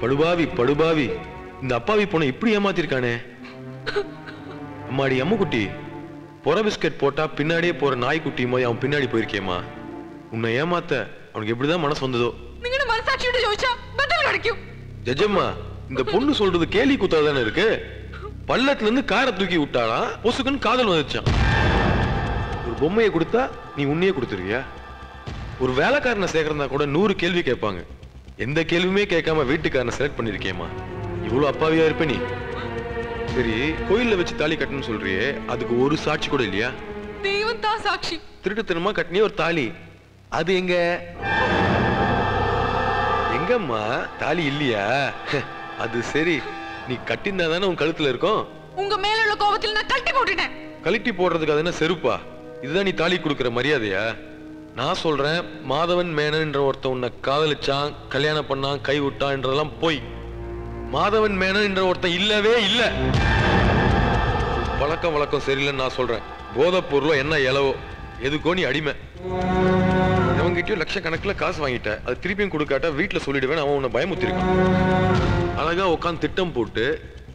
படுபாவி படுபாவி, இந்த அப்பாவி பொண்ணை இப்படி ஏமாத்திருக்கானே. அம்மாடி அம்முக்குட்டி, பொற பிஸ்கட் போட்டா பின்னாடியே போற நாய்க்குட்டி போய் அவன் பின்னாடி போயிருக்கேம்மா. உன்னை ஏமாத்த அவனுக்கு எப்படிதான் மனசு வந்ததோ. ஜஜம்மா, இந்த பொண்ணு சொல்றது கேலி குத்தாதானே இருக்கு. பள்ளத்துல இருந்து காரை தூக்கி விட்டாளா, பொசுக்குன்னு காதல் வந்துச்சான். ஒரு பொம்மையை கொடுத்தா நீ உன்னையே கொடுத்துருவியா? ஒரு வேலைக்காரனை சேர்க்கறதா கூட 100 கேள்வி கேட்பாங்க. எந்த கேள்வியுமே கேட்காம வீட்டுக்காரனை செலக்ட் பண்ணிருக்கேம்மா. இவ்வளவு அப்பாவியா இருப்ப நீ. சரி, கோயில்ல வச்சு தாலி கட்டணும்னு சொல்றியே, அதுக்கு ஒரு சாட்சி கூட இல்லையா? தெய்வம் தான் சாட்சி. திருட்டுத்தனமா கட்டினே ஒரு தாலி, அது எங்க? எங்கம்மா தாலி இல்லையா? அது சரி, நீ கட்டினா தானே உன் கழுத்துல இருக்கும். உங்க மேல உள்ள கோபத்தில் நான் கழட்டி போட்டுட்டேன். கழட்டி போடுறதுக்கு அது என்ன செருப்பா? இதுதான் நீ தாலி கொடுக்கிற மரியாதையா? நான் சொல்றேன், மாதவன் மேனன்ற ஒருத்தன் உன்னை காதலிச்சான், கல்யாணம் பண்ணான், கை விட்டான்றதெல்லாம் போய். மாதவன் மேனன் என்ற ஒருத்தன் இல்லவே இல்ல. பழக்கம் வழக்கம் சரியில்லைன்னு நான் சொல்றேன். போதை பொருளோ என்ன இலவோ எதுக்கோ நீ அடிமை. அவங்ககிட்டயும் லட்சக்கணக்கில் காசு வாங்கிட்ட, அது திருப்பியும் கொடுக்காட்டா வீட்டுல சொல்லிடுவேன். அவன் உன்னை பயமுத்திருக்கான். அழகா உட்காந்து திட்டம் போட்டு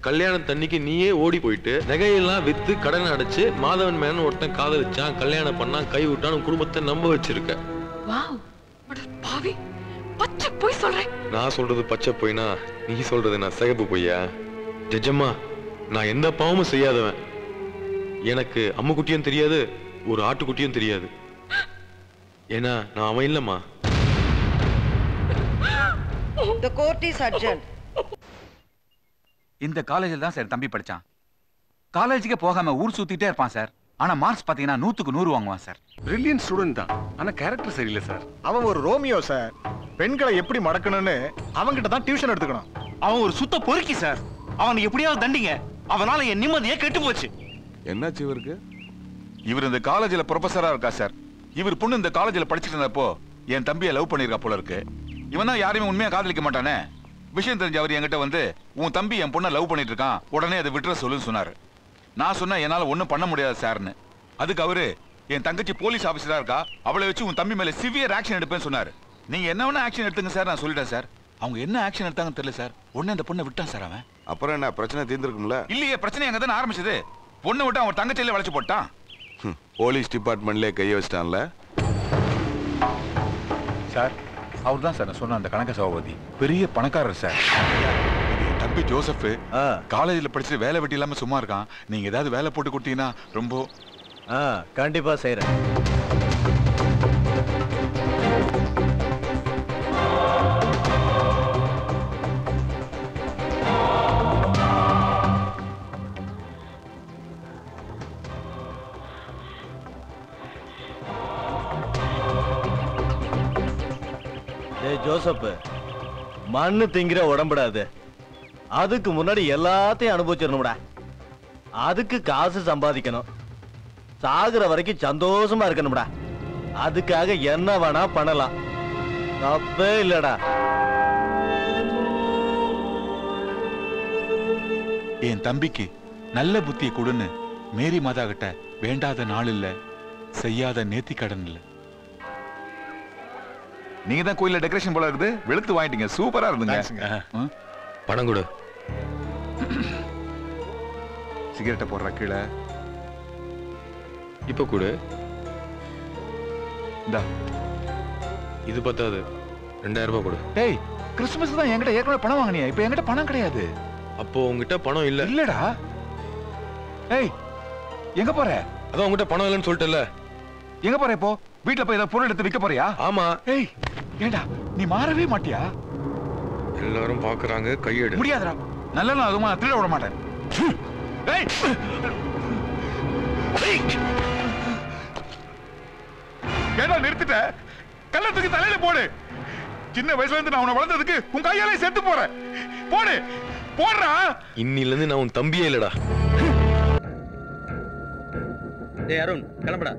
கல்யாணம் தண்ணிக்கு நீயே ஓடி போயிட்டு நகையெல்லாம் வித்து கடனை அடைச்சு மாதவன் மேனன் ஒருத்தன் காதலிச்சான், கல்யாணம் பண்ணான், கை விட்டான், குடும்பத்தை நம்ப வச்சிருக்க. பச்சை பொய் சொல்றேன். நான் சொல்றது பச்சை பொய்னா நீ சொல்றது நான் சிகப்பு பொய்யா? ஜஜம்மா, நான் எந்த பாவமும் செய்யாதவன். எனக்கு அம்முக்குட்டியும் தெரியாது, ஒரு ஆட்டுக்குட்டியும் தெரியாது. ஏன்னா நான் அவன் இல்லம்மா. The court is adjourned. இந்த காலேஜில் தான் சார் தம்பி படிச்சான். காலேஜுக்கே போகாம ஊர் சுத்திட்டே இருப்பான் சார். ஆனா மார்க்ஸ் பாத்தீங்கன்னா 100க்கு 100 வாங்குவான் சார். பிரில்லியன்ட் ஸ்டூடெண்ட் தான், ஆனா கேரக்டர் சரியில்லை சார். அவன் ஒரு ரோமியோ சார். பெண்களை எப்படி மடக்கணும்னு அவன்கிட்ட தான் டியூஷன் எடுத்துக்கணும். அவன் ஒரு சுத்த பொறுக்கி சார். அவனை எப்படியாவது தண்டிங்க. அவனால என் நிம்மதியே கெட்டு போச்சு. என்னாச்சு இவருக்கு? இவர் இந்த காலேஜில் ப்ரொஃபஸரா இருக்கா சார். இவர் பொண்ணு இந்த காலேஜில் படிச்சுட்டு இருந்தப்போ என் தம்பியை லவ் பண்ணிருக்கா போல இருக்கு. இவன் தான் யாரையுமே உண்மையா காதலிக்க மாட்டானே. விஷயம் தெரிஞ்ச அவர் என்கிட்ட வந்து, உன் தம்பி என் பொண்ணை லவ் பண்ணிட்டு இருக்கான், உடனே அதை விட்டுற சொல்லுன்னு சொன்னாரு. நான் சொன்ன என்னால ஒண்ணும் பண்ண முடியாது சார்னு. அதுக்கு அவரு, என் தங்கச்சி போலீஸ் ஆபீசரா இருக்கா, அவளை வச்சு உன் தம்பி மேல சிவியர் ஆக்ஷன் எடுப்பேன்னு சொன்னாரு. நீங்க என்ன வேணா ஆக்ஷன் எடுத்துங்க சார் நான் சொல்லிட்டேன் சார். அவங்க என்ன ஆக்ஷன் எடுத்தாங்கன்னு தெரியல சார். உடனே அந்த பொண்ணை விட்டான் சார் அவன். அப்புறம் என்ன பிரச்சனை தீர்ந்துருக்கும்ல? இல்லையே, பிரச்சனை அங்க தானே ஆரம்பிச்சது. பொண்ணை விட்டு அவன் தங்கச்சியில வளைச்சு போட்டான். போலீஸ் டிபார்ட்மெண்ட்ல கைய வச்சிட்டான்ல சார். அவர் தான் சார் நான் சொன்ன அந்த கணக்க சபாபதி, பெரிய பணக்காரர் சார். தம்பி ஜோசப் காலேஜில் படிச்சு வேலை வெட்டி இல்லாம சும்மா இருக்கான். நீங்க ஏதாவது வேலை போட்டு கொடுத்தீங்கன்னா ரொம்ப. கண்டிப்பா செய்யறேன். ஜோசப், மண்ணு திங்கிற உடம்புடாது. அதுக்கு முன்னாடி எல்லாத்தையும் அனுபவிச்சிடணும்டா. அதுக்கு காசு சம்பாதிக்கணும். சாகுற வரைக்கும் சந்தோஷமா இருக்கணும்டா. அதுக்காக என்ன வேணா பண்ணலாம், தப்பே இல்லடா. என் தம்பிக்கு நல்ல புத்தியை கொடுன்னு மேரி மாதா கிட்ட வேண்டாத நாள் இல்ல, செய்யாத நேர்த்தி கடன் இல்ல. நீங்க தான் கோயில்ல டெக்கரேஷன் போல இருக்குது, வெளுத்து வாங்கிட்டீங்க. சூப்பரா இருந்துங்க. பணம் கொடு. சிகரெட்டை போடுற கீழே இப்ப கொடு. இந்தா, இது பத்தாது, 2000 ரூபாய் கொடு. டேய், கிறிஸ்துமஸ் தான் என்கிட்ட ஏற்கனவே பணம் வாங்கினியா, இப்ப என்கிட்ட பணம் கிடையாது. அப்போ உங்ககிட்ட பணம் இல்ல? இல்லடா. ஏய், எங்க போற? அதான் உங்ககிட்ட பணம் இல்லைன்னு சொல்லிட்டல. எங்க போற இப்போ? வீட்டுல போய் ஏதாவது பொருள் எடுத்து விற்க போறியா? ஆமா. ஏய், ஏண்டா நீ மாறவே மாட்டியா? எல்லாரும் பாக்குறாங்க, கையெடு. முடியாதுடா. நல்ல நாள் அதுமா திருட விட மாட்டேன். ஏய், ஏடா நிறுத்திட்ட? கல்ல தூக்கி தலையில போடு. சின்ன வயசுல இருந்து நான் உன்னை வளர்த்ததுக்கு உன் கையாலே செத்து போறேன். போடு, போடுறா. இன்னில இருந்து நான் உன் தம்பியே இல்லடா. டேய் அருண், கிளம்புடா.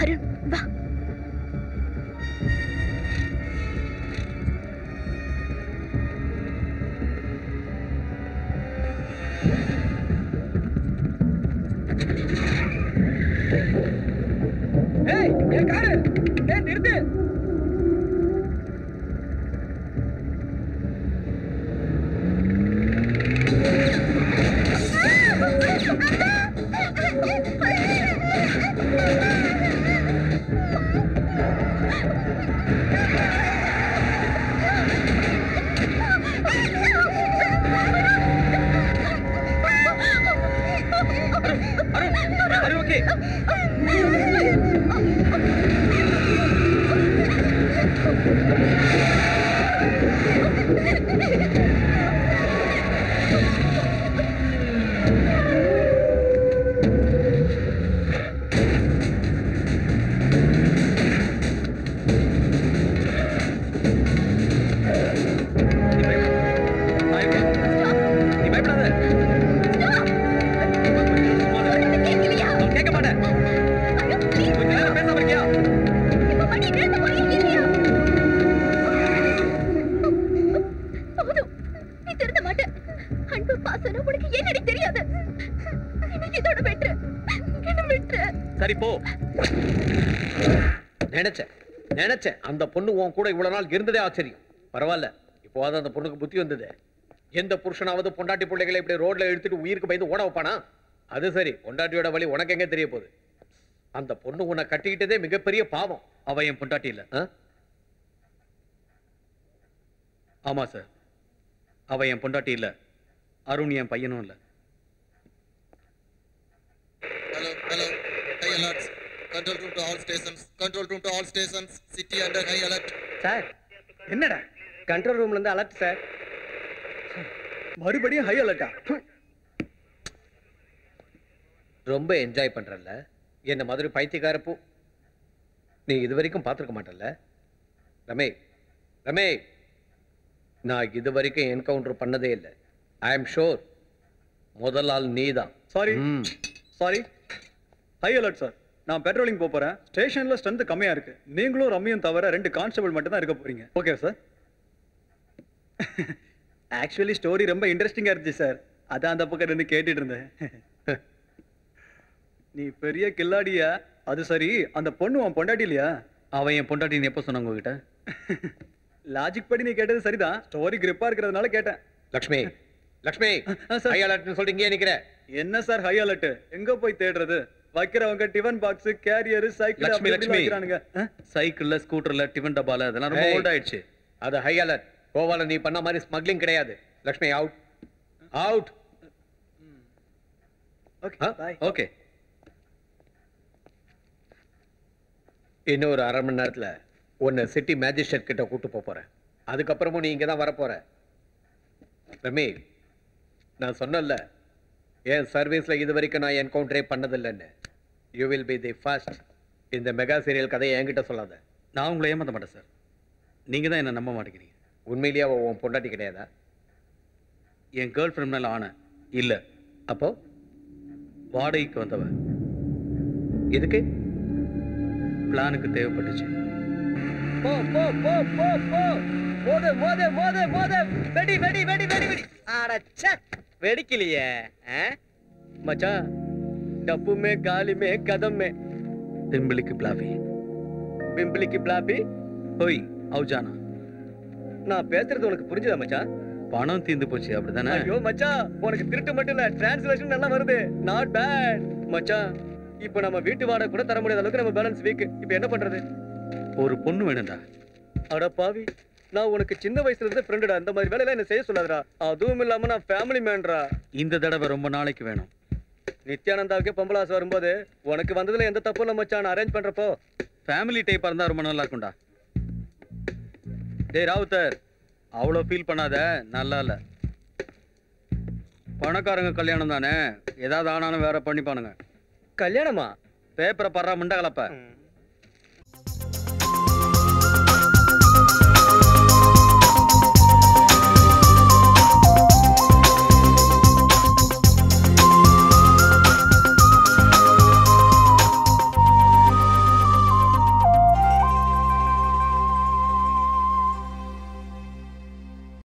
அருண், நினைச்சேன் அந்த பொண்ணு உன் கூட இவ்வளவு நாள் இருந்ததே ஆச்சரியம். பரவாயில்ல, இப்போ அந்த பொண்ணுக்கு புத்தி வந்தது. எந்த புருஷனாவது பொண்டாட்டி பிள்ளைகளை இப்படி ரோட்ல எடுத்துட்டு உயிருக்கு பயந்து ஓட வைப்பானா? அது சரி, பொண்டாட்டியோட வழி உனக்கு எங்க தெரிய போகுது? அந்த பொண்ணு உன்னை கட்டிக்கிட்டதே மிகப்பெரிய பாவம். அவ என் பொண்டாட்டி இல்ல. ஆமா சார், அவ என் பொண்டாட்டி இல்ல. அருண் என் பையனும் இல்ல. Hello, high alert. Control room to all stations. Control room to all stations. City under high alert. Sir, என்னடா கண்ட்ரோல் ரூம்ல இருந்து அலர்ட் சார். மறுபடியும் ஹை அலர்ட்டா? ரொம்ப என்ஜாய் பண்றல்ல என்ன மாதிரி பைத்தியக்காரப்போ நீ இது வரைக்கும் பார்த்துருக்க மாட்டல்ல? ரமே, நான் இது வரைக்கும் என்கவுண்டர் பண்ணதே இல்லை. ஐ எம் ஷோர் முதல் ஆள் நீ தான். Sorry, high alert sir. நான் பெட்ரோலிங் போறேன். ஸ்டேஷன்ல ஸ்ட்ரென்த் கம்மியா இருக்கு. நீங்களும் ரம்மியும் தவிர 2 கான்ஸ்டபிள் மட்டும் தான் இருக்க போறீங்க. Okay sir. ஆக்சுவலி ஸ்டோரி ரொம்ப இன்ட்ரெஸ்டிங்கா இருந்துச்சு சார். அதான் அந்த பக்கம் இருந்து கேட்டுட்டு இருந்தேன். நீ பெரிய கில்லாடியா? அது சரி, அந்த பொண்ணு உன் பொண்டாட்டி இல்லையா? அவன் என் பொண்டாட்டின்னு எப்போ சொன்னாங்க உங்ககிட்ட? லாஜிக் படி நீ கேட்டது சரிதான். ஸ்டோரி கிரிப்பா இருக்கிறதுனால கேட்டேன். லக்ஷ்மி, ஹை அலர்ட்னு சொல்லிட்டு இங்கே நிக்கிற. என்ன சார் ஹை அலர்ட்? எங்க போய் தேடுறது? வைக்கிறவங்க டிஃபன் பாக்ஸ், கேரியர், சைக்கிள் அப்படி வைக்கிறானுங்க. சைக்கிள்ல, ஸ்கூட்டர்ல, டிஃபன் டப்பால அதெல்லாம் ரொம்ப ஓல்ட் ஆயிடுச்சு. அது ஹை அலர்ட். கோவால நீ பண்ண மாதிரி ஸ்மக்லிங் கிடையாது. லக்ஷ்மி அவுட். ஓகே. இன்னொரு 1/2 மணி நேரத்துல உன்னை சிட்டி மேஜிஸ்ட்ரேட் கிட்ட கூட்டு போறேன். அதுக்கப்புறமும் நீ இங்க தான் வரப்போற. ரமி, நான் சொன்னல என் சர்வீஸ்ல இது வரைக்கும் நான் என்கவுண்டரே பண்ணதில்லைன்னு. You will be the first. இந்த மெகா சீரியல் கதையை என்கிட்ட சொல்லாத. நான் உங்களை ஏமாத்த மாட்டேன் சார். நீங்க தான் என்ன நம்ப மாட்டேங்கிறீங்க. உண்மையிலேயே உன் பொண்டாட்டி கிடையாதா? என் கேர்ள் ஃப்ரெண்ட் மேல ஆன இல்ல. அப்போ வாடகைக்கு வந்தவன். இதுக்கு பிளானுக்கு தேவைப்பட்டுச்சு. போ போ போ போ போ. மோதே மோதே மோதே மோதே. வெடி வெடி வெடி வெடி வெடி. அடச்சே, வெடிக்கலையே. மச்சான், डब्बू में गाली में कदम में बिम्बली की ब्लाफी होई आओ जाना. நான் பேசுறது உனக்கு புரிஞ்சுதா மச்சான்? பணம் தீந்து போச்சு அப்படிதானே? ஐயோ மச்சான், உனக்கு திருட்டு மட்டும் இல்ல, டிரான்ஸ்லேஷன் நல்லா வருது. நாட் பேட் மச்சான். இப்போ நம்ம வீட்டு வாடகை கூட தர முடியாத அளவுக்கு நம்ம பேலன்ஸ் வீக். இப்போ என்ன பண்றது? ஒரு பொண்ணு வேணும்டா. அட பாவி, நான் உனக்கு சின்ன வயசுல இருந்து ஃப்ரெண்டுடா. இந்த மாதிரி வேலையெல்லாம் என்ன செய்ய சொல்லாதடா. அதுவும் இல்லாம நான் ஃபேமிலி மேன்டா. இந்த தடவை ரொம்ப நாளைக்கு வேணும். நித்யானந்தாவுக்கு பொம்பளாசு வரும்போது உனக்கு வந்ததுல எந்த தப்பும் இல்லை மச்சான். அரேஞ்ச் பண்றப்போ ஃபேமிலி டைப்பா இருந்தா ரொம்ப நல்லா இருக்கும்டா. டேய் ராவுத்தர், அவ்வளோ ஃபீல் பண்ணாத. நல்லா இல்ல. பணக்காரங்க கல்யாணம் தானே, ஏதாவது ஆனாலும் வேற பண்ணிப்பானுங்க. கல்யாணமா? பேப்பரை படுறா முண்டை கலப்ப.